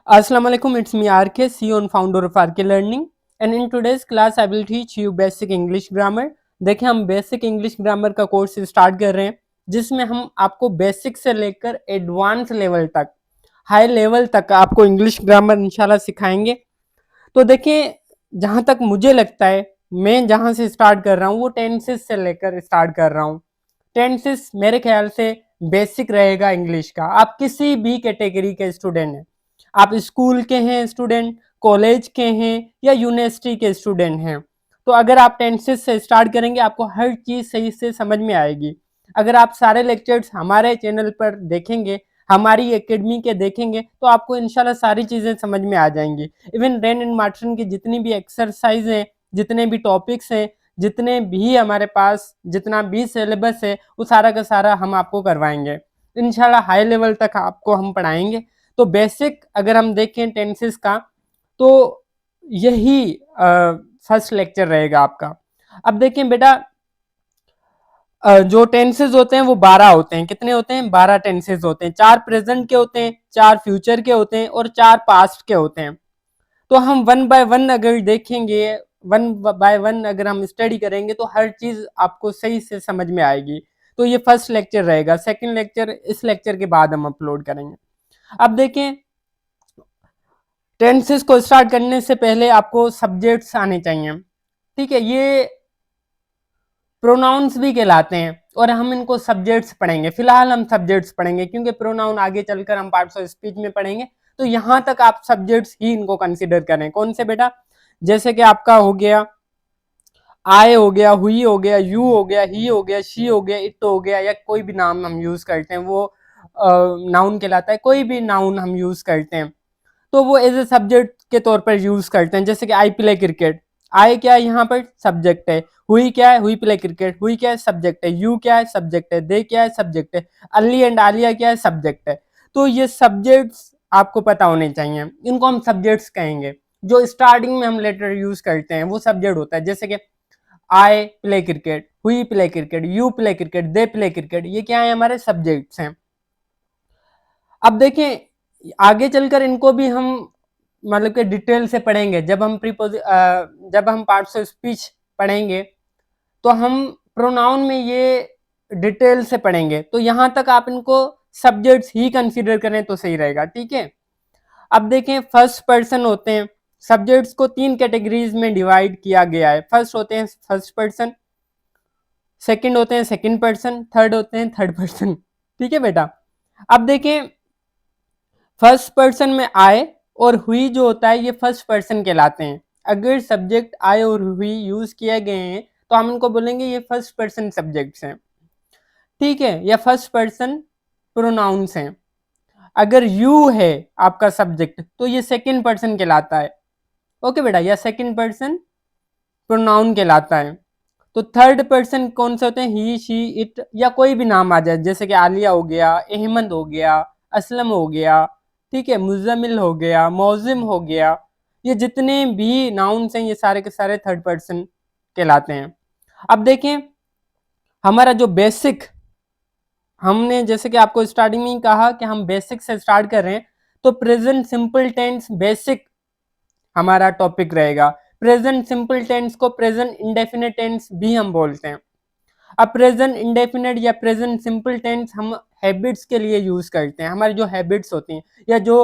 Assalamu alaikum, it's me RK, CEO and founder of RK Learning. And in today's class, I will teach you basic English grammar. देखिए हम basic English grammar का course start कर रहे हैं जिसमें हम आपको बेसिक से लेकर एडवांस लेवल तक, हाई लेवल तक आपको इंग्लिश ग्रामर इंशाल्लाह सिखाएंगे। तो देखिए जहाँ तक मुझे लगता है मैं जहाँ से स्टार्ट कर रहा हूँ वो टेंसेस से लेकर स्टार्ट कर रहा हूँ। टेंसेस मेरे ख्याल से बेसिक रहेगा इंग्लिश का। आप किसी भी कैटेगरी के स्टूडेंट हैं, आप स्कूल के हैं स्टूडेंट, कॉलेज के हैं या यूनिवर्सिटी के स्टूडेंट हैं, तो अगर आप टेंसेस से स्टार्ट करेंगे आपको हर चीज़ सही से समझ में आएगी। अगर आप सारे लेक्चर्स हमारे चैनल पर देखेंगे, हमारी एकेडमी के देखेंगे, तो आपको इंशाल्लाह सारी चीज़ें समझ में आ जाएंगी। इवन रेन एंड मार्टिन की जितनी भी एक्सरसाइज हैं, जितने भी टॉपिक्स हैं, जितने भी हमारे पास जितना भी सिलेबस है, वो सारा का सारा हम आपको करवाएंगे इंशाल्लाह। हाई लेवल तक आपको हम पढ़ाएंगे। तो बेसिक अगर हम देखें टेंसेस का, तो यही फर्स्ट लेक्चर रहेगा आपका। अब देखें बेटा, जो टेंसेस होते हैं वो 12 होते हैं। कितने होते हैं? 12 टेंसेस होते हैं। 4 प्रेजेंट के होते हैं, 4 फ्यूचर के होते हैं और 4 पास्ट के होते हैं। तो हम वन बाय वन अगर देखेंगे, वन बाय वन अगर हम स्टडी करेंगे तो हर चीज आपको सही से समझ में आएगी। तो ये फर्स्ट लेक्चर रहेगा। सेकंड लेक्चर इस लेक्चर के बाद हम अपलोड करेंगे। अब देखें, टेंसेस को स्टार्ट करने से पहले आपको सब्जेक्ट्स आने चाहिए। ठीक है, ये प्रोनाउंस भी कहलाते हैं और हम इनको सब्जेक्ट्स पढ़ेंगे। फिलहाल हम सब्जेक्ट्स पढ़ेंगे क्योंकि प्रोनाउन आगे चलकर हम पार्ट्स ऑफ स्पीच में पढ़ेंगे। तो यहां तक आप सब्जेक्ट्स ही इनको कंसीडर करें। कौन से बेटा? जैसे कि आपका हो गया आई, हो गया हुई, हो गया यू, हो गया ही, हो गया शी, हो गया इट, हो गया, या कोई भी नाम हम यूज करते हैं वो नाउन कहलाता है। कोई भी नाउन हम यूज करते हैं तो वो एज ए सब्जेक्ट के तौर पर यूज करते हैं। जैसे कि आई प्ले क्रिकेट, आई क्या है यहाँ पर? सब्जेक्ट है। हुई क्या है? हुई प्ले क्रिकेट, हुई क्या है? सब्जेक्ट है। यू क्या है? सब्जेक्ट है। दे क्या है? सब्जेक्ट है। अली एंड आलिया क्या है? सब्जेक्ट है। तो ये सब्जेक्ट्स आपको पता होने चाहिए, इनको हम सब्जेक्ट्स कहेंगे। जो स्टार्टिंग में हम लेटर यूज करते हैं वो सब्जेक्ट होता है। जैसे कि आई प्ले क्रिकेट, हुई play cricket, you play cricket, they play cricket, ये क्या है? हमारे सब्जेक्ट्स हैं। अब देखें आगे चलकर इनको भी हम मतलब कि डिटेल से पढ़ेंगे। जब हम पार्ट्स ऑफ स्पीच पढ़ेंगे तो हम प्रोनाउन में ये डिटेल से पढ़ेंगे। तो यहां तक आप इनको सब्जेक्ट्स ही कंसीडर करें तो सही रहेगा। ठीक है, अब देखें फर्स्ट पर्सन होते हैं। सब्जेक्ट्स को 3 कैटेगरीज में डिवाइड किया गया है। फर्स्ट होते हैं फर्स्ट पर्सन, सेकंड होते हैं सेकंड पर्सन, थर्ड होते हैं थर्ड पर्सन। ठीक है बेटा, अब देखें फर्स्ट पर्सन में आए और हुई जो होता है ये फर्स्ट पर्सन कहलाते हैं। अगर सब्जेक्ट आए और हुई यूज किए गए हैं तो हम इनको बोलेंगे ये फर्स्ट पर्सन सब्जेक्ट्स हैं। ठीक है, या फर्स्ट पर्सन प्रोनाउंस हैं। अगर यू है आपका सब्जेक्ट तो ये सेकंड पर्सन कहलाता है। ओके बेटा, या सेकंड पर्सन प्रोनाउन कहलाता है। तो थर्ड पर्सन कौन से होते हैं? ही, शी, इट, या कोई भी नाम आ जाए। जैसे कि आलिया हो गया, अहमद हो गया, असलम हो गया, ठीक है, मुजम्मिल हो गया, मौजिम हो गया, ये जितने भी नाउन्स हैं ये सारे के सारे थर्ड पर्सन कहलाते हैं। अब देखें हमारा जो बेसिक, हमने जैसे कि आपको स्टार्टिंग में ही कहा कि हम बेसिक से स्टार्ट कर रहे हैं, तो प्रेजेंट सिंपल टेंस बेसिक हमारा टॉपिक रहेगा। प्रेजेंट सिंपल टेंस को प्रेजेंट इंडेफिनिट टेंस भी हम बोलते हैं। अब प्रेजेंट इंडेफिनिट या प्रेजेंट सिंपल टेंस हम हैबिट्स के लिए यूज करते हैं। हमारी जो हैबिट्स होती हैं या जो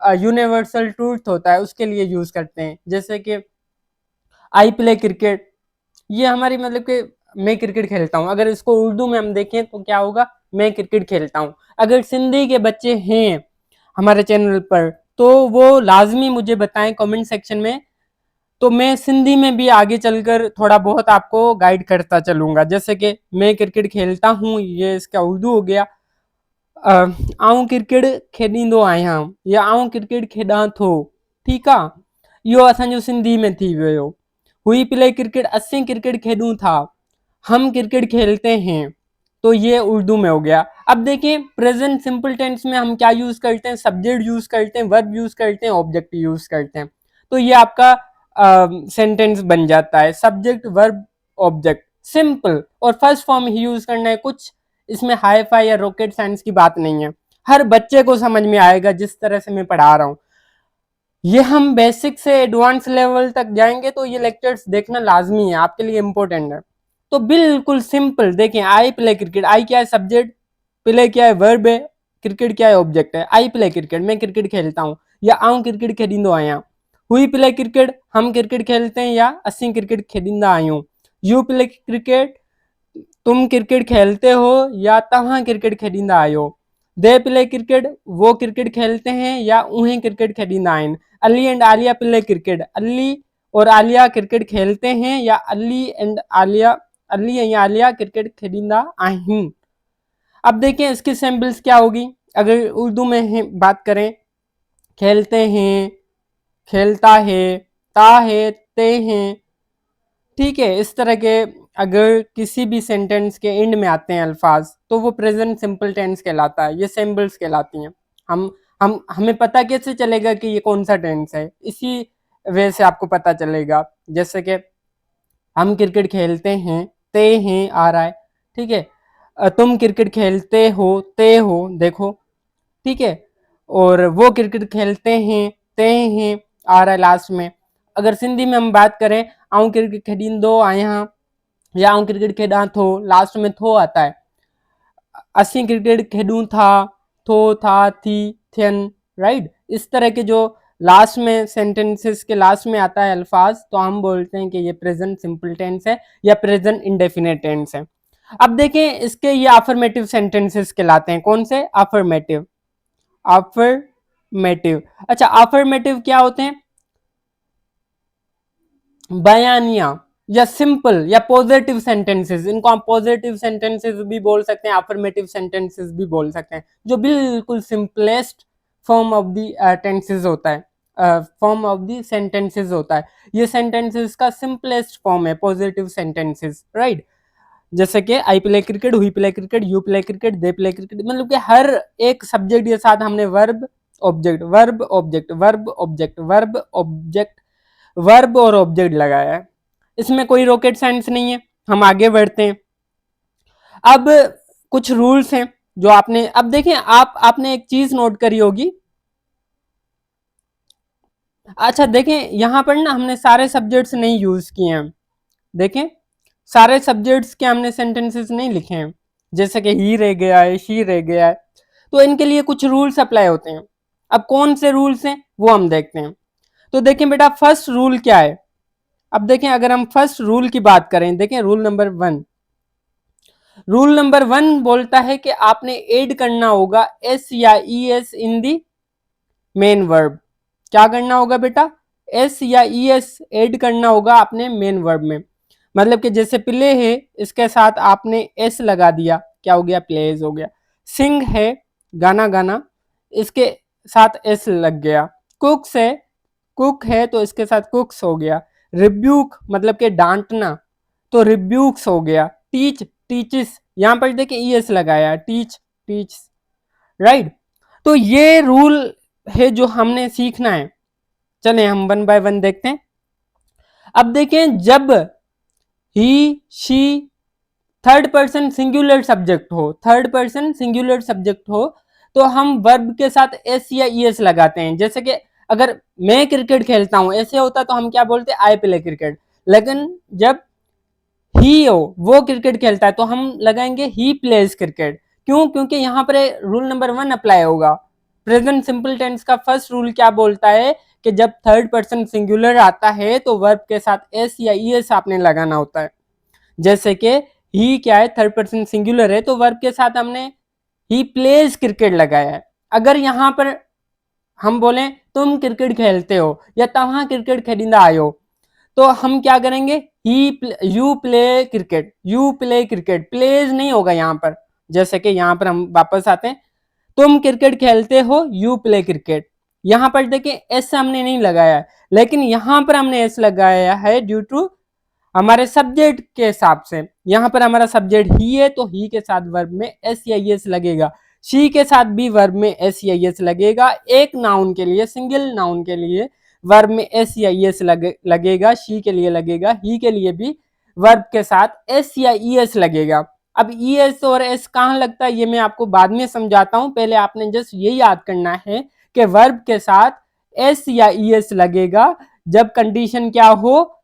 यूनिवर्सल ट्रूथ होता है उसके लिए यूज करते हैं। जैसे कि आई प्ले क्रिकेट, ये हमारी मतलब कि मैं क्रिकेट खेलता हूँ। अगर इसको उर्दू में हम देखें तो क्या होगा? मैं क्रिकेट खेलता हूँ। अगर सिंधी के बच्चे हैं हमारे चैनल पर तो वो लाजमी मुझे बताएं कमेंट सेक्शन में, तो मैं सिंधी में भी आगे चलकर थोड़ा बहुत आपको गाइड करता चलूंगा। जैसे कि मैं क्रिकेट खेलता हूँ, ये इसका उर्दू हो गया। आऊं क्रिकेट खेॾींदो आहियां या आऊं क्रिकेट खेॾां थो। ठीकु आहे, इहो असांजो सिंधी में थी वियो। हुई प्ले क्रिकेट, असीं क्रिकेट खेॾूं था, हम क्रिकेट खेलते हैं, तो ये उर्दू में हो गया। अब देखिए प्रेजेंट सिंपल टेंस में हम क्या यूज करते हैं? सब्जेक्ट यूज करते हैं, वर्ब यूज करते हैं, ऑब्जेक्ट यूज करते हैं। तो ये आपका सेंटेंस बन जाता है, सब्जेक्ट वर्ब ऑब्जेक्ट, सिंपल। और फर्स्ट फॉर्म ही यूज करना है। कुछ इसमें हाई फाई या रॉकेट साइंस की बात नहीं है, हर बच्चे को समझ में आएगा जिस तरह से मैं पढ़ा रहा हूँ। ये हम बेसिक से एडवांस लेवल तक जाएंगे तो ये लेक्चर्स देखना लाजमी है, आपके लिए इंपॉर्टेंट है। तो बिल्कुल सिंपल देखें, आई प्ले क्रिकेट, आई क्या है सब्जेक्ट, प्ले क्या है वर्ब है, क्रिकेट क्या है ऑब्जेक्ट है। आई प्ले क्रिकेट, मैं क्रिकेट खेलता हूँ, या आऊँ क्रिकेट खेलिंदो आया। हुई प्ले क्रिकेट, हम क्रिकेट खेलते हैं, या असी क्रिकेट खेलिंदा आयूं। यू प्ले क्रिकेट, तुम क्रिकेट खेलते हो या तव्हां क्रिकेट खेलिंदा आयो। दे प्ले क्रिकेट, वो क्रिकेट खेलते हैं या उन्हें क्रिकेट खेलिंदा आइन। Ali and Alia play cricket, Ali और आलिया क्रिकेट खेलते हैं या अली एंड आलिया, अली या आलिया क्रिकेट खेलिंदा आहिन। अब देखें इसकी सैम्पल्स क्या होगी। अगर उर्दू में बात करें, खेलते हैं, खेलता है, ता है, ते हैं, ठीक है। इस तरह के अगर किसी भी सेंटेंस के एंड में आते हैं अल्फाज तो वो प्रेजेंट सिंपल टेंस कहलाता है, ये सिंबल्स कहलाती हैं। हम हमें पता कैसे चलेगा कि ये कौन सा टेंस है, इसी वे से आपको पता चलेगा। जैसे कि हम क्रिकेट खेलते हैं, ते हैं आ रहा है, ठीक है। तुम क्रिकेट खेलते हो, ते हो, देखो, ठीक है। और वो क्रिकेट खेलते हैं, ते हैं आ रहा है लास्ट में। अगर सिंधी में हम बात करें, आऊं क्रिकेट खेॾींदो आहियां या आऊं क्रिकेट खेॾां थो, लास्ट में थो आता है। असीं क्रिकेट खेॾूं था, थो, था, थी, थियन, राइट। इस तरह के जो लास्ट में सेंटेंसेस के लास्ट में आता है अल्फाज, तो हम बोलते हैं कि ये प्रेजेंट सिंपल टेंस है या प्रेजेंट इंडेफिनेट टेंस है। अब देखें इसके ये अफर्मेटिव सेंटेंसेस कहलाते हैं। कौन से? अफर्मेटिव। अफर्मेटिव, अच्छा अफर्मेटिव क्या होते हैं? बयानिया या सिंपल या पॉजिटिव सेंटेंसेस, इनको हम पॉजिटिव सेंटेंसेस भी बोल सकते हैं, अफर्मेटिव सेंटेंसेस भी बोल सकते हैं, जो बिल्कुल simplest form of the tenses होता है, फॉर्म ऑफ द सेंटेंसेस होता है। ये सेंटेंसेस का सिंपलेस्ट फॉर्म है पॉजिटिव सेंटेंसेस, राइट। जैसे कि आई प्ले क्रिकेट, हुई play cricket, you play cricket, they play cricket, मतलब कि हर एक सब्जेक्ट के साथ हमने verb object, verb object, verb object, verb object, verb और ऑब्जेक्ट लगाया है। इसमें कोई रॉकेट साइंस नहीं है। हम आगे बढ़ते हैं। अब कुछ रूल्स हैं जो आपने, अब देखें आपने एक चीज नोट करी होगी। अच्छा देखें यहां पर ना हमने सारे सब्जेक्ट्स नहीं यूज किए हैं। देखें सारे सब्जेक्ट्स के हमने सेंटेंसेस नहीं लिखे हैं, जैसे कि ही रह गया है, शी रह गया है, तो इनके लिए कुछ रूल्स अप्लाई होते हैं। अब कौन से रूल्स हैं वो हम देखते हैं। तो देखें बेटा फर्स्ट रूल क्या है। अब देखें अगर हम फर्स्ट रूल की बात करें, देखें रूल नंबर 1। रूल नंबर 1 बोलता है कि आपने ऐड करना होगा एस या ई एस इन दी मेन वर्ब। क्या करना होगा बेटा? एस या ई एस ऐड करना होगा आपने मेन वर्ब में। मतलब कि जैसे प्ले है, इसके साथ आपने एस लगा दिया, क्या हो गया? प्लेज हो गया। सिंग है, गाना गाना, इसके साथ एस लग गया। कुक्स है, कुक है तो इसके साथ कुक्स हो गया। रिब्यूक मतलब कि डांटना, तो रिब्यूक्स हो गया। टीच, टीचिस, यहां पर देखिए ई एस लगाया, टीच, टीच, राइट। तो ये रूल है जो हमने सीखना है। चले हम वन बाय वन देखते हैं। अब देखें जब he, she third person singular subject हो, थर्ड पर्सन सिंगुलर सब्जेक्ट हो, तो हम वर्ब के साथ एस या ई एस लगाते हैं। जैसे कि अगर मैं क्रिकेट खेलता हूं ऐसे होता तो हम क्या बोलते? I play cricket. लेकिन जब ही हो, वो क्रिकेट खेलता है, तो हम लगाएंगे ही प्लेज क्रिकेट। क्यों? क्योंकि यहाँ पर रूल नंबर 1 अप्लाई होगा। प्रेजेंट सिंपल टेंस का फर्स्ट रूल क्या बोलता है कि जब थर्ड पर्सन सिंगुलर आता है तो वर्ब के साथ एस या ई एस आपने लगाना होता है। जैसे कि ही क्या है? थर्ड पर्सन सिंगुलर है, तो वर्ब के साथ हमने ही प्लेज क्रिकेट लगाया है। अगर यहाँ पर हम बोले तुम क्रिकेट खेलते हो या तव्हां क्रिकेट खेलिंदा आयो, तो हम क्या करेंगे? You play cricket, you play cricket, plays नहीं होगा यहाँ पर। जैसे कि यहाँ पर हम वापस आते हैं, तुम क्रिकेट खेलते हो, यू प्ले क्रिकेट। यहाँ पर देखिए एस हमने नहीं लगाया है, लेकिन यहाँ पर हमने एस लगाया है ड्यू टू हमारे सब्जेक्ट के हिसाब से। यहाँ पर हमारा सब्जेक्ट ही है तो ही के साथ वर्ब में एस या एस लगेगा। शी के साथ भी वर्ब में एस या एस लगेगा। एक नाउन के लिए, सिंगल नाउन के लिए वर्ब में एस या एस लगेगा। शी के लिए लगेगा, ही के लिए भी वर्ब के साथ एस या ई एस लगेगा। अब ई एस और एस कहाँ लगता है ये मैं आपको बाद में समझाता हूं। पहले आपने जस्ट ये याद करना है कि वर्ब के साथ एस या ईएस लगेगा जब कंडीशन क्या हो,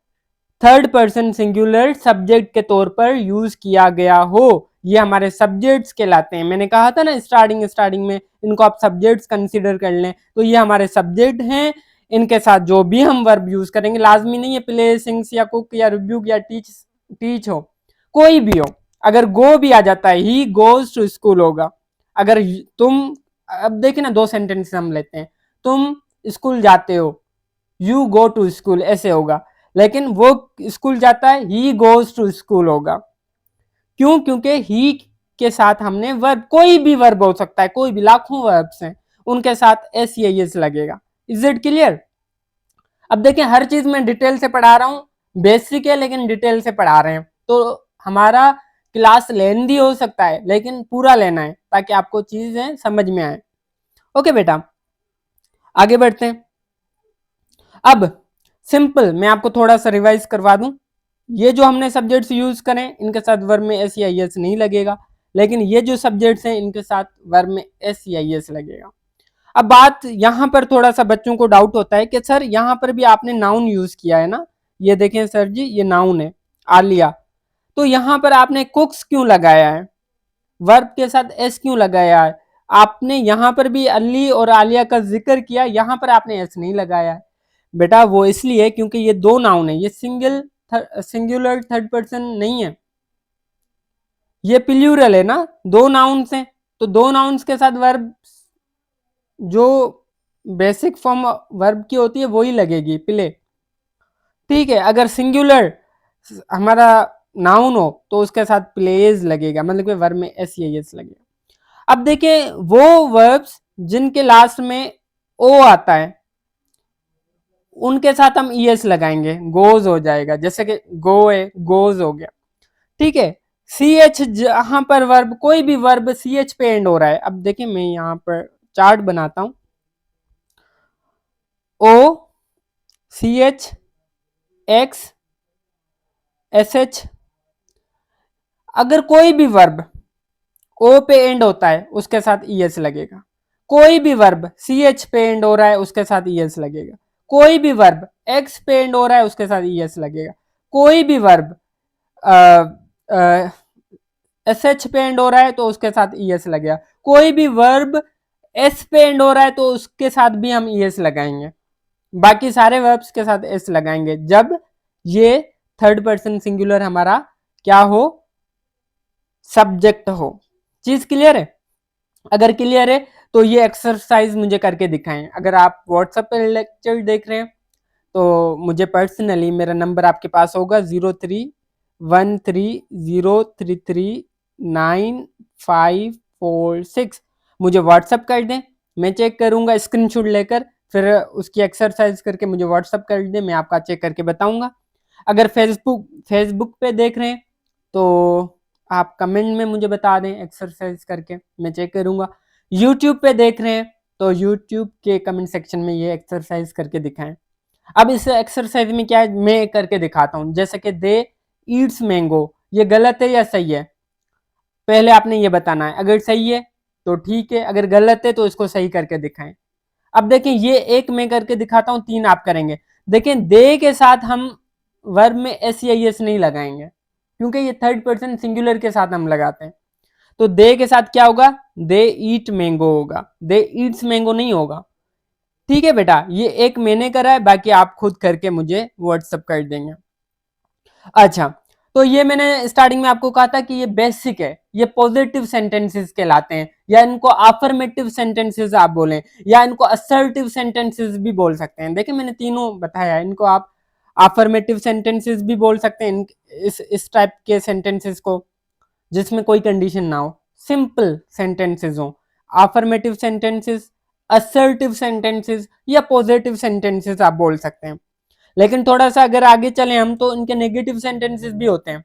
थर्ड पर्सन सिंगुलर सब्जेक्ट के तौर पर यूज किया गया हो। ये हमारे सब्जेक्ट्स कहलाते हैं। मैंने कहा था ना स्टार्टिंग में इनको आप सब्जेक्ट्स कंसीडर कर लें, तो ये हमारे सब्जेक्ट हैं। इनके साथ जो भी हम वर्ब यूज करेंगे, लाजमी नहीं है प्ले, सिंग्स या कुक या रिब्यूक या टीच हो, कोई भी हो। अगर गो भी आ जाता है, ही गोज टू स्कूल होगा। अगर तुम, अब देखिए ना, दो सेंटेंस हम लेते हैं, तुम स्कूल जाते हो, यू गो टू स्कूल, ऐसे होगा। लेकिन वो स्कूल जाता है, ही गोज टू स्कूल होगा। क्यों? क्योंकि ही के साथ हमने वर्ब, कोई भी वर्ब हो सकता है, कोई भी, लाखों वर्ब्स हैं, उनके साथ एस या एस लगेगा। Is it clear? अब देखिए, हर चीज में डिटेल से पढ़ा रहा हूं, बेसिक है लेकिन डिटेल से पढ़ा रहे हैं, तो हमारा क्लास लेंदी हो सकता है लेकिन पूरा लेना है ताकि आपको चीजें समझ में आए। ओके बेटा, आगे बढ़ते हैं। अब सिंपल मैं आपको थोड़ा सा रिवाइज करवा दूं। ये जो हमने सब्जेक्ट्स यूज करें, इनके साथ वर्ब में एस या एस नहीं लगेगा, लेकिन ये जो सब्जेक्ट्स हैं इनके साथ वर्ब में एस या एस लगेगा। अब बात यहां पर थोड़ा सा बच्चों को डाउट होता है कि सर यहां पर भी आपने नाउन यूज किया है ना, ये देखें सर जी, ये नाउन है आलिया, तो यहां पर आपने कुक्स क्यों लगाया है, वर्ब के साथ एस क्यों लगाया है? आपने यहां पर भी अली और आलिया का जिक्र किया, यहां पर आपने एस नहीं लगाया है। बेटा वो इसलिए क्योंकि ये दो नाउन है, ये सिंगुलर थर्ड पर्सन नहीं है, ये प्लूरल है ना, दो नाउन्स हैं, तो दो नाउन्स के साथ वर्ब जो बेसिक फॉर्म वर्ब की होती है वही लगेगी, प्ले। ठीक है, अगर सिंगुलर हमारा नाउन हो तो उसके साथ प्लेज लगेगा, मतलब कि वर्ब में एस या एस लगेगा। अब देखिए, वो वर्ब्स जिनके लास्ट में ओ आता है उनके साथ हम ईएस लगाएंगे, गोज हो जाएगा, जैसे कि गो है, गोज हो गया। ठीक है, सी एच, जहां पर वर्ब, कोई भी वर्ब सी एच पे एंड हो रहा है, अब देखिए मैं यहां पर चार्ट बनाता हूं, O, C H, X, S H, अगर कोई भी वर्ब ओ पे एंड होता है उसके साथ ईएस लगेगा। कोई भी वर्ब सी एच पे एंड हो रहा है उसके साथ ईएस लगेगा। कोई भी वर्ब एक्स पे एंड हो रहा है उसके साथ ईएस लगेगा। कोई भी वर्ब एस एच पे एंड हो रहा है तो उसके साथ ईएस लगेगा। कोई भी वर्ब एस पे एंड हो रहा है तो उसके साथ भी हम ईएस लगाएंगे। बाकी सारे वर्ब्स के साथ एस लगाएंगे जब ये थर्ड पर्सन सिंगुलर हमारा क्या हो, सब्जेक्ट हो। चीज क्लियर है? अगर क्लियर है तो ये एक्सरसाइज मुझे करके दिखाएं। अगर आप व्हाट्सएप पर लेक्चर देख रहे हैं तो मुझे पर्सनली, मेरा नंबर आपके पास होगा 0313039546, मुझे व्हाट्सएप कर दें, मैं चेक करूंगा स्क्रीनशॉट लेकर, फिर उसकी एक्सरसाइज करके मुझे व्हाट्सएप कर दें, मैं आपका चेक करके बताऊंगा। अगर फेसबुक पे देख रहे हैं तो आप कमेंट में मुझे बता दें, एक्सरसाइज करके मैं चेक करूंगा। यूट्यूब पे देख रहे हैं तो यूट्यूब के कमेंट सेक्शन में ये एक्सरसाइज करके दिखाएं। अब इस एक्सरसाइज में क्या है, मैं करके दिखाता हूं। जैसे कि दे ईट्स मैंगो, ये गलत है या सही है, पहले आपने ये बताना है। अगर सही है तो ठीक है, अगर गलत है तो इसको सही करके दिखाएं। अब देखें, ये एक मैं करके दिखाता हूं, तीन आप करेंगे। देखें, दे के साथ हम वर्ब में एस या एस नहीं लगाएंगे क्योंकि ये थर्ड पर्सन सिंगुलर के साथ हम लगाते हैं। तो दे के साथ क्या होगा, दे ईट मैंगो होगा, दे ईट्स मैंगो नहीं होगा। ठीक है बेटा, ये एक मैंने करा है, बाकी आप खुद करके मुझे व्हाट्सएप कर देंगे। अच्छा, तो ये मैंने स्टार्टिंग में आपको कहा था कि ये बेसिक है, ये पॉजिटिव सेंटेंसेस कहलाते हैं, या इनको अफर्मेटिव सेंटेंसेस आप बोलें, या इनको असर्टिव सेंटेंसेस भी बोल सकते हैं। देखिए मैंने तीनों बताया, इनको आप अफर्मेटिव सेंटेंसेस भी बोल सकते हैं, इस टाइप के सेंटेंसेस को जिसमें कोई कंडीशन ना हो, सिंपल सेंटेंसेस हो, अफर्मेटिव सेंटेंसेस, असर्टिव सेंटेंसेस या पॉजिटिव सेंटेंसेस आप बोल सकते हैं। लेकिन थोड़ा सा अगर आगे चले हम तो इनके नेगेटिव सेंटेंसेस भी होते हैं।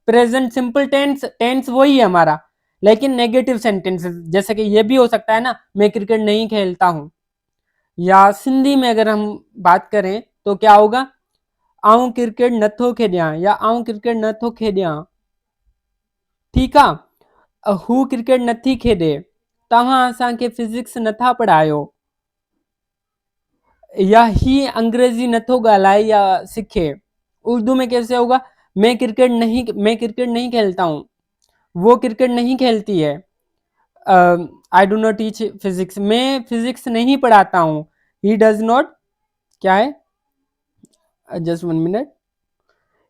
प्रेजेंट सिंपल टेंस, टेंस वही है हमारा, लेकिन नेगेटिव सेंटेंसेस, जैसे कि ये भी हो सकता है ना, मैं क्रिकेट नहीं खेलता हूं। या सिंधी में अगर हम बात करें तो क्या होगा, आऊं क्रिकेट नथो खेडिया, या आऊं क्रिकेट नथो खेडिया। ठीक है, हू क्रिकेट नथी खेडे, तव्हां असांखे फिजिक्स नथा पढ़ायो। या ही अंग्रेजी नथो गालाए या सीखे। उर्दू में कैसे होगा, मैं क्रिकेट नहीं खेलता हूँ, वो क्रिकेट नहीं खेलती है। I do not teach physics, मैं फिजिक्स नहीं पढ़ाता हूँ। ही डज नॉट, क्या है, just 1 minute,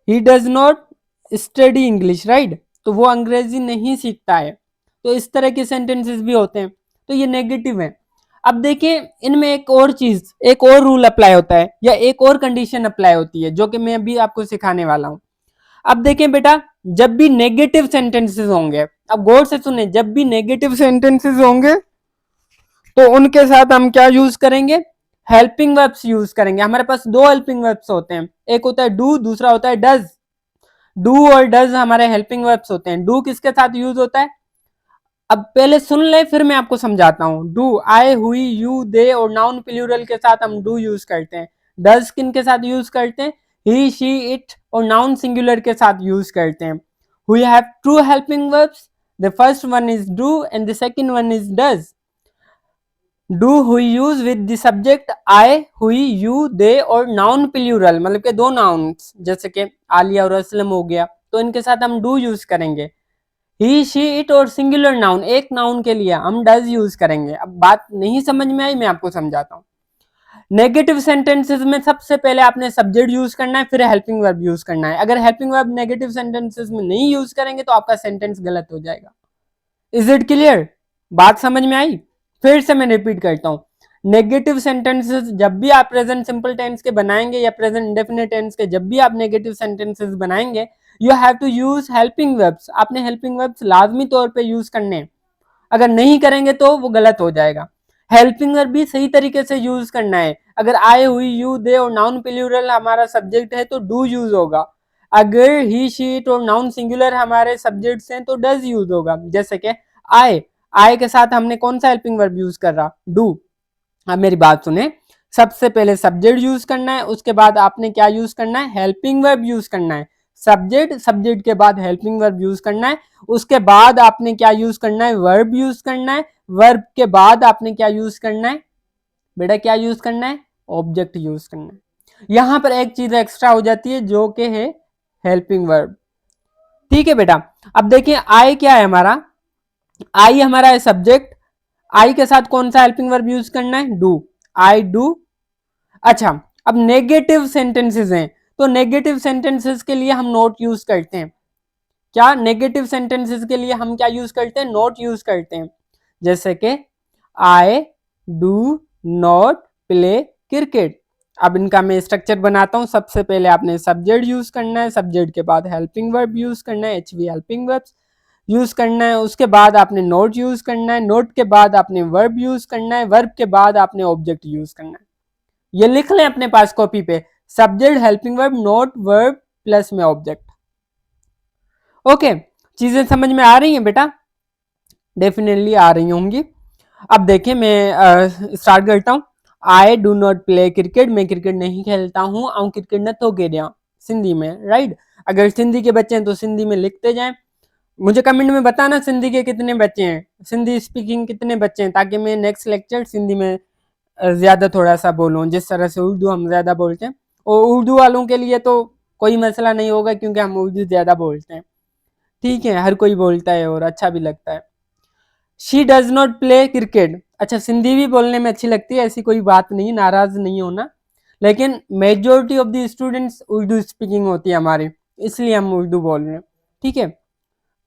he does not study English, right, तो वो अंग्रेजी नहीं सीखता है। तो इस तरह के सेंटेंसेस भी होते हैं, तो ये नेगेटिव है। अब देखिए इनमें एक और चीज, एक और रूल अप्लाई होता है या एक और कंडीशन अप्लाई होती है जो कि मैं अभी आपको सिखाने वाला हूं। अब देखें बेटा, जब भी नेगेटिव सेंटेंसेस होंगे, अब गौर से सुने, जब भी नेगेटिव सेंटेंसेस होंगे तो उनके साथ हम क्या यूज करेंगे, हेल्पिंग वर्ब्स यूज करेंगे। हमारे पास दो हेल्पिंग वर्ब्स होते हैं, एक होता है डू, दूसरा होता है डज। डू और डज हमारे हेल्पिंग वर्ब्स होते हैं। डू किसके साथ यूज होता है, अब पहले सुन ले फिर मैं आपको समझाता हूं। डू आई, हुई, यू, दे और नाउन प्लूरल के साथ हम डू यूज करते हैं। डज किन के साथ यूज करते हैं, ही, शी, इट और नाउन सिंगुलर के साथ यूज करते हैं। We have two helping verbs, the first one is do and the second one is does. Do we use with the subject I, we, you, दे और noun plural, मतलब के दो nouns, जैसे कि आलिया और असलम हो गया, तो इनके साथ हम डू यूज करेंगे। ही, शी, इट और सिंगुलर नाउन, एक नाउन के लिए हम डज यूज करेंगे। अब बात नहीं समझ में आई, मैं आपको समझाता हूँ। नेगेटिव सेंटेंसेस में सबसे पहले आपने सब्जेक्ट यूज करना है, फिर हेल्पिंग वर्ब यूज करना है। अगर हेल्पिंग वर्ब नेगेटिव सेंटेंसेस में नहीं यूज करेंगे तो आपका सेंटेंस गलत हो जाएगा। इज इट क्लियर, बात समझ में आई? फिर से मैं रिपीट करता हूँ, नेगेटिव सेंटेंसेस जब भी आप प्रेजेंट सिंपल टेंस के बनाएंगे या प्रेजेंट इंडेफिनिट टेंस के जब भी आप नेगेटिव सेंटेंसेस बनाएंगे, you have to use helping verbs. आपने हेल्पिंग वर्ब्स लाजमी तौर पे यूज करने हैं, अगर नहीं करेंगे तो वो गलत हो जाएगा। हेल्पिंग वर्ब भी सही तरीके से यूज करना है। अगर आई, हुई, यू, दे और नाउन प्लूरल हमारा सब्जेक्ट है तो डू यूज होगा। अगर ही, शी, इट और नाउन सिंगुलर हमारे सब्जेक्ट्स हैं तो डज यूज होगा। जैसे कि आई, आई के साथ हमने कौन सा हेल्पिंग वर्ब यूज कर रहा, डू। अब मेरी बात सुने, सबसे पहले सब्जेक्ट यूज करना है, उसके बाद आपने क्या यूज करना है, हेल्पिंग वर्ब यूज करना है। सब्जेक्ट, सब्जेक्ट के बाद हेल्पिंग वर्ब यूज करना है, उसके बाद आपने क्या यूज करना है, वर्ब यूज करना है। वर्ब के बाद आपने क्या यूज करना है बेटा, क्या यूज करना है, ऑब्जेक्ट यूज करना है। यहां पर एक चीज एक्स्ट्रा हो जाती है जो कि है हेल्पिंग वर्ब। ठीक है बेटा, अब देखिए आई क्या है हमारा, आई हमारा है सब्जेक्ट। आई के साथ कौन सा हेल्पिंग वर्ब यूज करना है, डू, आई डू। अच्छा, अब नेगेटिव सेंटेंसेस हैं तो नेगेटिव सेंटेंसेस के लिए हम नोट यूज करते हैं। क्या नेगेटिव सेंटेंसेस के लिए हम क्या यूज करते हैं, नोट यूज करते हैं। जैसे कि I do not play cricket. अब इनका मैं स्ट्रक्चर बनाता हूं। सबसे पहले आपने सब्जेक्ट यूज करना है, सब्जेक्ट के बाद हेल्पिंग वर्ब यूज करना है, एचवी हेल्पिंग वर्ब यूज करना है, उसके बाद आपने नोट यूज करना है, नोट के बाद आपने वर्ब यूज करना है, वर्ब के बाद आपने ऑब्जेक्ट यूज करना है। ये लिख लें अपने पास कॉपी पे, subject, helping verb, note, verb plus में ऑब्जेक्ट। ओके, चीजें समझ में आ रही हैं बेटा? डेफिनेटली आ रही होंगी। अब देखिए मैं स्टार्ट करता हूँ। I do not play cricket, मैं क्रिकेट नहीं खेलता हूँ। आऊँ क्रिकेट न तो गेरिया, सिंधी में, राइट। अगर सिंधी के बच्चे हैं तो सिंधी में लिखते जाएं। मुझे कमेंट में बताना सिंधी के कितने बच्चे हैं, सिंधी स्पीकिंग कितने बच्चे हैं, ताकि मैं नेक्स्ट लेक्चर सिंधी में ज्यादा थोड़ा सा बोलूँ, जिस तरह से उर्दू हम ज्यादा बोलते हैं। और उर्दू वालों के लिए तो कोई मसला नहीं होगा क्योंकि हम उर्दू ज्यादा बोलते हैं। ठीक है, हर कोई बोलता है और अच्छा भी लगता है। She does not play cricket. अच्छा, सिंधी भी बोलने में अच्छी लगती है, ऐसी कोई बात नहीं, नाराज नहीं होना। लेकिन majority of the students Urdu speaking होती है हमारी, इसलिए हम उर्दू बोल रहे हैं। ठीक है,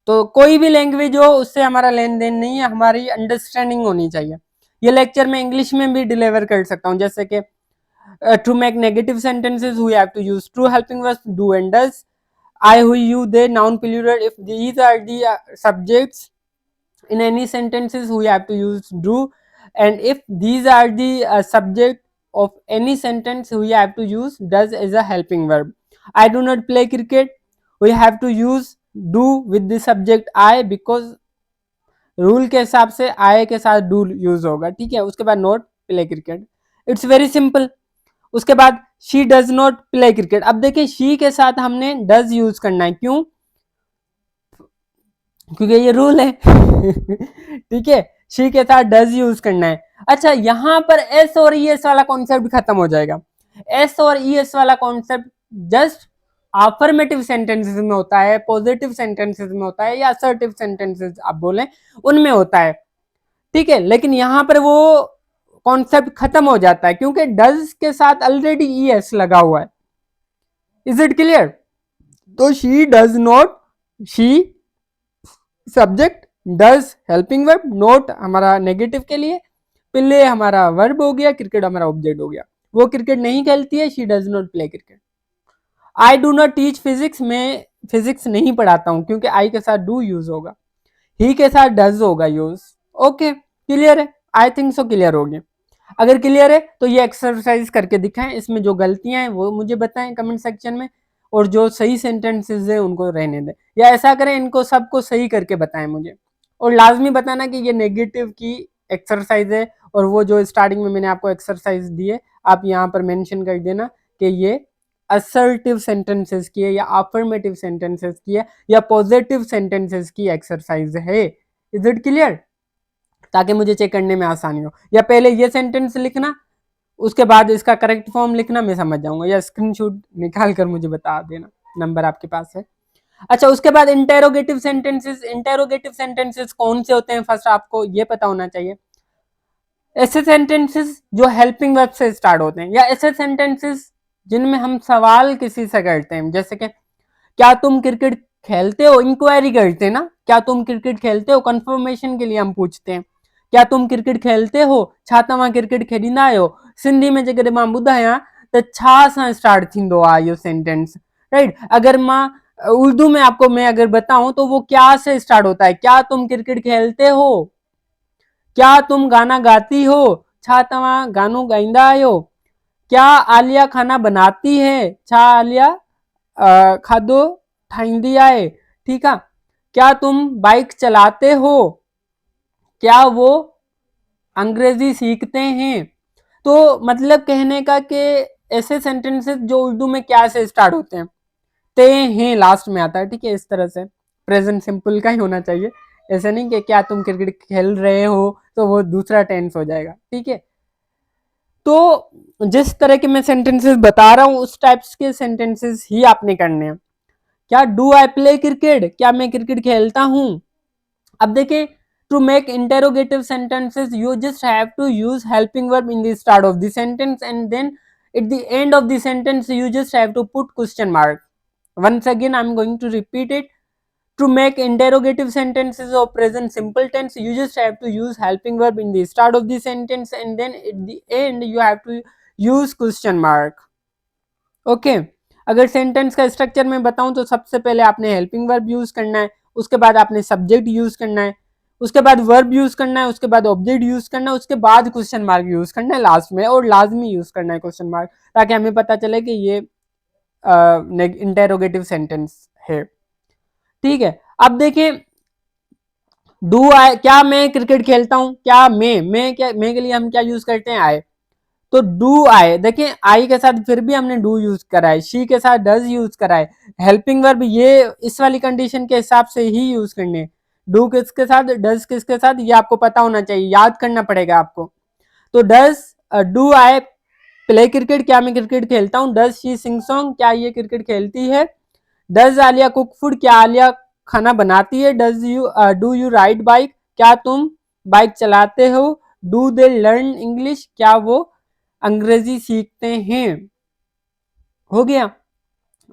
तो कोई भी लैंग्वेज हो उससे हमारा लेन देन नहीं है, हमारी अंडरस्टैंडिंग होनी चाहिए। ये लेक्चर मैं इंग्लिश में भी डिलीवर कर सकता हूँ। जैसे कि to make negative sentences we have to use true helping verbs do and does, I, who, you, they, noun plural. If these are the subjects in any sentences we have to use do, and if these are the subject of any sentence we have to use does as a helping verb. I do not play cricket, we have to use do with the subject I, because rule के हिसाब से I के साथ do use होगा। ठीक है, उसके बाद not play cricket, it's very simple. उसके बाद she does not play cricket. अब देखिए शी के साथ हमने डज यूज करना है, क्यों, क्योंकि ये रूल है। ठीक है, शी के साथ डज यूज करना है। अच्छा, यहाँ पर एस और ई एस वाला कॉन्सेप्ट खत्म हो जाएगा। एस और ई एस वाला कॉन्सेप्ट जस्ट अफर्मेटिव सेंटेंसेस में होता है, पॉजिटिव सेंटेंसेस में होता है, या असर्टिव सेंटेंसेस आप बोलें उनमें होता है, ठीक है। लेकिन यहाँ पर वो कॉन्सेप्ट खत्म हो जाता है क्योंकि डज के साथ ऑलरेडी ई एस लगा हुआ है। Is it clear? तो she does not, she subject, does helping verb, not हमारा नेगेटिव के लिए, प्ले हमारा वर्ब हो गया, क्रिकेट हमारा ऑब्जेक्ट हो गया। वो क्रिकेट नहीं खेलती है, she does not play cricket. I do not teach physics, में फिजिक्स नहीं पढ़ाता हूं क्योंकि आई के साथ डू यूज होगा, ही के साथ डज होगा यूज। ओके, क्लियर है? आई थिंक सो क्लियर होगी। अगर क्लियर है तो ये एक्सरसाइज करके दिखाएं, इसमें जो गलतियां हैं वो मुझे बताएं कमेंट सेक्शन में, और जो सही सेंटेंसेस है उनको रहने दें, या ऐसा करें इनको सबको सही करके बताएं मुझे। और लाजमी बताना कि ये नेगेटिव की एक्सरसाइज है, और वो जो स्टार्टिंग में मैंने आपको एक्सरसाइज दी है आप यहाँ पर मेंशन कर देना कि ये असर्टिव सेंटेंसेस की है, या अफर्मेटिव सेंटेंसेस की है, या पॉजिटिव सेंटेंसेस की एक्सरसाइज है। Is it clear? ताकि मुझे चेक करने में आसानी हो। या पहले ये सेंटेंस लिखना, उसके बाद इसका करेक्ट फॉर्म लिखना, मैं समझ जाऊंगा, या स्क्रीनशॉट निकाल कर मुझे बता देना, नंबर आपके पास है। अच्छा, उसके बाद इंटेरोगेटिव सेंटेंसेस। इंटेरोगेटिव सेंटेंसेस कौन से होते हैं फर्स्ट आपको ये पता होना चाहिए। ऐसे सेंटेंसेस जो हेल्पिंग वर्ब से स्टार्ट होते हैं, या ऐसे सेंटेंसेस जिनमें हम सवाल किसी से करते हैं, जैसे कि क्या तुम क्रिकेट खेलते हो, इंक्वायरी करते हैं ना, क्या तुम क्रिकेट खेलते हो, कंफर्मेशन के लिए हम पूछते हैं, क्या तुम क्रिकेट खेलते हो, छा तव्हां क्रिकेट खेॾींदा आहियो। सिंधी में जेकॾहिं मां ॿुधायां त छा सां स्टार्ट थींदो आहे इहो सेंटेंस, राइट। अगर मां उर्दू में आपको मैं अगर बताऊं तो वो क्या से स्टार्ट होता है, क्या तुम क्रिकेट खेलते हो, क्या तुम गाना गाती हो, छा तव्हां गानो गाईंदा आहियो, क्या आलिया खाना बनाती है, छा आलिया खाधो ठाहींदी आहे, ठीक है। क्या तुम बाइक चलाते हो, क्या वो अंग्रेजी सीखते हैं। तो मतलब कहने का कि ऐसे सेंटेंसेस जो उर्दू में क्या से स्टार्ट होते हैं, ते हैं लास्ट में आता है, ठीक है। इस तरह से प्रेजेंट सिंपल का ही होना चाहिए, ऐसे नहीं कि क्या तुम क्रिकेट खेल रहे हो तो वो दूसरा टेंस हो जाएगा, ठीक है। तो जिस तरह के मैं सेंटेंसेस बता रहा हूं उस टाइप्स के सेंटेंसेस ही आपने करने हैं। क्या डू आई प्ले क्रिकेट, क्या मैं क्रिकेट खेलता हूं। अब देखिए, to make interrogative sentences you just have to use helping verb in the start of the sentence, and then at the end of the sentence you just have to put question mark. Once again I'm going to repeat it. To make interrogative sentences of present simple tense you just have to use helping verb in the start of the sentence, and then at the end you have to use question mark. Okay, अगर sentence का structure में बताऊं तो सबसे पहले आपने helping verb use करना है, उसके बाद आपने सब्जेक्ट यूज करना है, उसके बाद वर्ब यूज करना है, उसके बाद ऑब्जेक्ट यूज करना है, उसके बाद क्वेश्चन मार्क यूज करना है लास्ट में, और लाजमी यूज करना है क्वेश्चन मार्क, ताकि हमें पता चले कि ये इंटेरोगेटिव सेंटेंस है, ठीक है। अब देखें, डू आई, क्या मैं क्रिकेट खेलता हूं, क्या मैं क्या, मैं के लिए हम क्या यूज करते हैं, आई। तो डू आई, देखिए आई के साथ फिर भी हमने डू यूज करा है, शी के साथ डज यूज करा है, हेल्पिंग वर्ब ये इस वाली कंडीशन के हिसाब से ही यूज करने, डू किसके साथ, डज किसके साथ, ये आपको पता होना चाहिए, याद करना पड़ेगा आपको। तो does, do I play cricket, क्या मैं क्रिकेट खेलता हूँ, डज शी सिंग सॉन्ग, क्या ये क्रिकेट खेलती है, डज आलिया कुक फूड, क्या आलिया खाना बनाती है, does you do you ride bike, क्या तुम बाइक चलाते हो, डू दे लर्न इंग्लिश, क्या वो अंग्रेजी सीखते हैं। हो गया,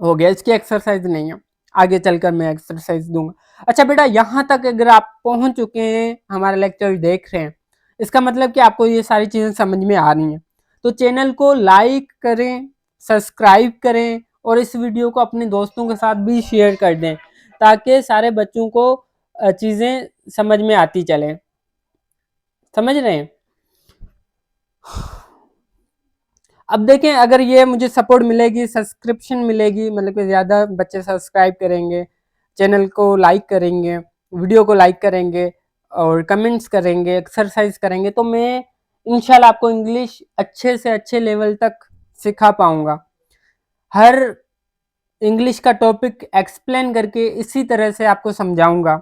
हो गया, इसकी एक्सरसाइज नहीं है, आगे चलकर मैं एक्सरसाइज दूंगा। अच्छा बेटा, यहां तक अगर आप पहुंच चुके हैं, हमारा लेक्चर देख रहे हैं, इसका मतलब कि आपको ये सारी चीजें समझ में आ रही हैं। तो चैनल को लाइक करें, सब्सक्राइब करें, और इस वीडियो को अपने दोस्तों के साथ भी शेयर कर दें, ताकि सारे बच्चों को चीजें समझ में आती चलें। समझ रहे हैं? अब देखें, अगर ये मुझे सपोर्ट मिलेगी, सब्सक्रिप्शन मिलेगी, मतलब कि ज़्यादा बच्चे सब्सक्राइब करेंगे, चैनल को लाइक करेंगे, वीडियो को लाइक करेंगे, और कमेंट्स करेंगे, एक्सरसाइज करेंगे, तो मैं इंशाल्लाह आपको इंग्लिश अच्छे से अच्छे लेवल तक सिखा पाऊंगा। हर इंग्लिश का टॉपिक एक्सप्लेन करके इसी तरह से आपको समझाऊंगा,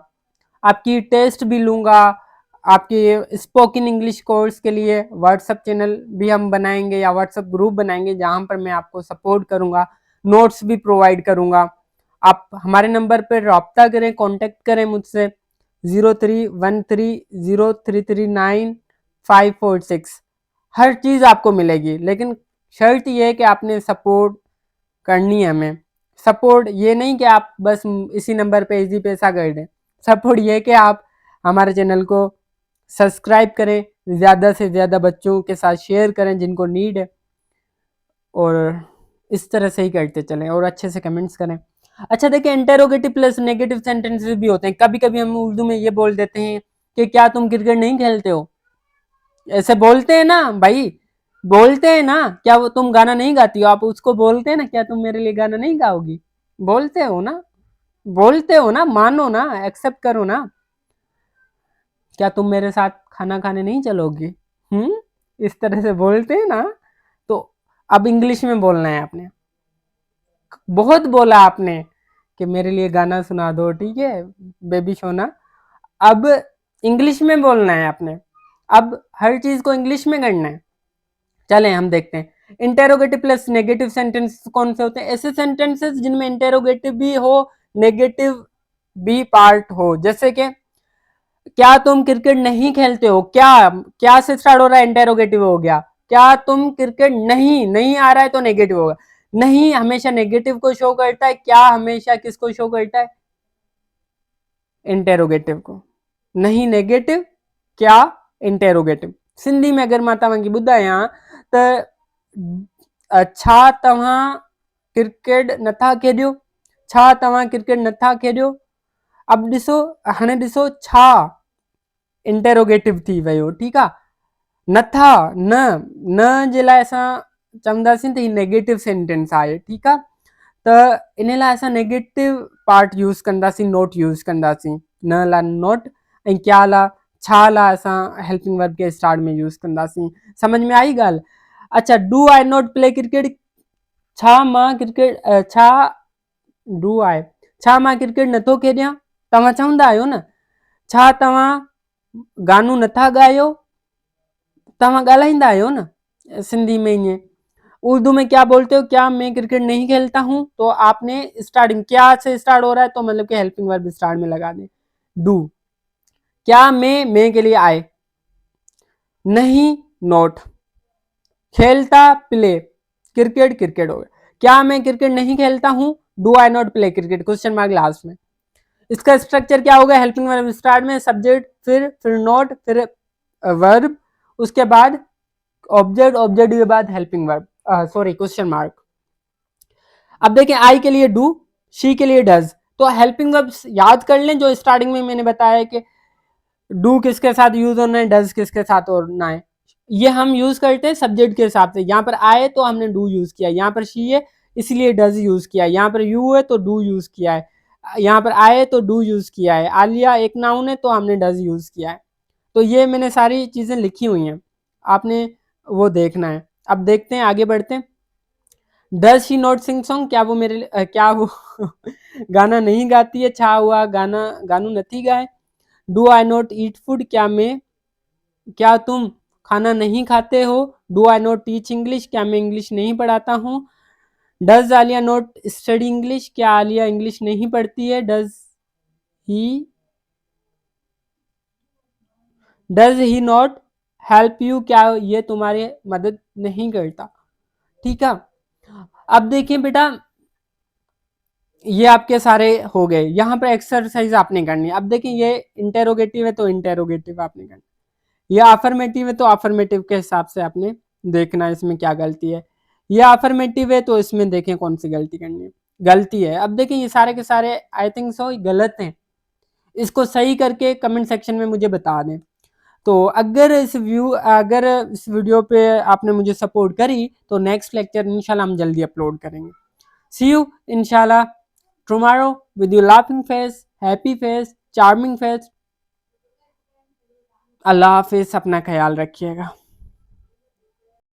आपकी टेस्ट भी लूंगा, आपके स्पोकन इंग्लिश कोर्स के लिए व्हाट्सएप चैनल भी हम बनाएंगे या व्हाट्सएप ग्रुप बनाएंगे जहां पर मैं आपको सपोर्ट करूंगा, नोट्स भी प्रोवाइड करूंगा। आप हमारे नंबर पर रब्ता करें, कांटेक्ट करें मुझसे 03130339 546। हर चीज़ आपको मिलेगी, लेकिन शर्त ये है कि आपने सपोर्ट करनी है हमें। सपोर्ट ये नहीं कि आप बस इसी नंबर पे इजी पैसा कर दें। सपोर्ट ये है कि आप हमारे चैनल को सब्सक्राइब करें, ज़्यादा से ज़्यादा बच्चों के साथ शेयर करें जिनको नीड है, और इस तरह से ही करते चलें और अच्छे से कमेंट्स करें। अच्छा देखिए, इंटेरोगेटिव प्लस नेगेटिव सेंटेंसेस भी होते हैं। कभी कभी हम उर्दू में ये बोल देते हैं कि क्या तुम क्रिकेट नहीं खेलते हो, ऐसे बोलते हैं ना भाई, बोलते हैं ना। क्या वो तुम गाना नहीं गाती हो, आप उसको बोलते हैं ना, क्या तुम मेरे लिए गाना नहीं गाओगी, बोलते हो ना, बोलते हो ना, मानो ना, एक्सेप्ट करो ना। क्या तुम मेरे साथ खाना खाने नहीं चलोगी, इस तरह से बोलते हैं ना। तो अब इंग्लिश में बोलना है आपने। बहुत बोला आपने कि मेरे लिए गाना सुना दो, ठीक है बेबी सोना। अब इंग्लिश में बोलना है आपने, अब हर चीज को इंग्लिश में करना है। चलें हम देखते हैं इंटेरोगेटिव प्लस नेगेटिव सेंटेंस कौन से होते हैं। ऐसे सेंटेंसेस जिनमें इंटेरोगेटिव भी हो, नेगेटिव भी पार्ट हो। जैसे कि क्या तुम क्रिकेट नहीं खेलते हो, क्या क्या से स्टार्ट हो रहा है, इंटेरोगेटिव हो गया। क्या तुम क्रिकेट नहीं, नहीं आ रहा है तो नेगेटिव होगा। नहीं हमेशा नेगेटिव को शो करता है, क्या हमेशा किसको शो करता है, इंटेरोगेटिव को। नहीं नेगेटिव, क्या इंटेरोगेटिव। सिंधी में अगर मां तव्हांजी ॿुधायां त छा तव्हां क्रिकेट नथा खेॾियो, छा तव्हां क्रिकेट नथा खेॾियो। अब ॾिसो, हाणे ॾिसो छा इंटेरोगेटिव थी वियो, ठीकु आहे। नथा, न जे लाइ असां चवंदासीं त ही नेगेटिव सेंटेंस आहे, ठीकु आहे। त इन लाइ असां नेगेटिव पार्ट यूज़ कंदासीं, नोट यूज़ कंदासीं। न लाइ नोट, ऐं क्या लाइ, छा लाइ असां हेल्पिंग वर्ब के स्टार्ट में यूज़ कंदासीं। समझ में आई ॻाल्हि। अच्छा, do I not play cricket, छा मां क्रिकेट छा डू आई, छा मां क्रिकेट नथो खेॾियां, तव्हां चवंदा आहियो न। छा तव्हां गानो नथा ॻायो, तव्हां ॻाल्हाईंदा आहियो न सिंधी में। ईअं उर्दू में क्या बोलते हो, क्या मैं क्रिकेट नहीं खेलता हूँ, तो आपने स्टार्टिंग क्या से स्टार्ट हो रहा है तो मतलब कि हेल्पिंग वर्ब स्टार्ट में लगा दें, डू। क्या मैं के लिए आए, नहीं नॉट, खेलता प्ले, क्रिकेट क्रिकेट हो गया। क्या मैं क्रिकेट नहीं खेलता हूँ, do I not play cricket, question mark last में। इसका स्ट्रक्चर क्या होगा, हेल्पिंग वर्ब स्टार्ट में, सब्जेक्ट, फिर नॉट, फिर वर्ब, उसके बाद ऑब्जेक्ट, ऑब्जेक्ट के बाद helping verb, sorry question mark. अब देखें, आई के लिए डू, शी के लिए डज। तो हेल्पिंग वर्ब्स याद कर लें जो स्टार्टिंग में मैंने बताया कि डू किसके साथ यूज होना है, डज किसके साथ होना है। ये हम यूज करते हैं सब्जेक्ट के हिसाब से। यहाँ पर आए तो हमने डू यूज किया, यहाँ पर शी है इसलिए डज यूज किया, यहाँ पर यू है तो डू यूज किया है, यहाँ पर आए तो डू यूज किया है, आलिया एक नाउन है तो हमने डज यूज किया है। तो ये मैंने सारी चीजें लिखी हुई हैं, आपने वो देखना है। अब देखते हैं, आगे बढ़ते हैं। Does she not sing song, क्या वो मेरे क्या वो गाना नहीं गाती है, छा हुआ गाना गानू नथी गाए। Do I not eat food, क्या तुम खाना नहीं खाते हो। Do I not teach English, क्या मैं इंग्लिश नहीं पढ़ाता हूँ। Does Alia not study English, क्या आलिया इंग्लिश नहीं पढ़ती है। Does he not help you, क्या ये तुम्हारी मदद नहीं करता, ठीक है। अब देखिए बेटा, ये आपके सारे हो गए। यहाँ पर एक्सरसाइज आपने करनी है। अब देखिए, ये इंटेरोगेटिव है तो इंटेरोगेटिव आपने करना, ये अफर्मेटिव है तो अफर्मेटिव के हिसाब से आपने देखना है इसमें क्या गलती है। ये अफर्मेटिव है तो इसमें देखें कौन सी गलती करनी है, गलती है। अब देखिए, ये सारे के सारे आई थिंक सो गलत हैं, इसको सही करके कमेंट सेक्शन में मुझे बता दें। तो अगर इस वीडियो पे आपने मुझे सपोर्ट करी तो नेक्स्ट लेक्चर इंशाल्लाह हम जल्दी अपलोड करेंगे। सी यू इंशाल्लाह tomorrow with your laughing face, happy face, charming face. अल्लाह हाफिज, अपना ख्याल रखिएगा।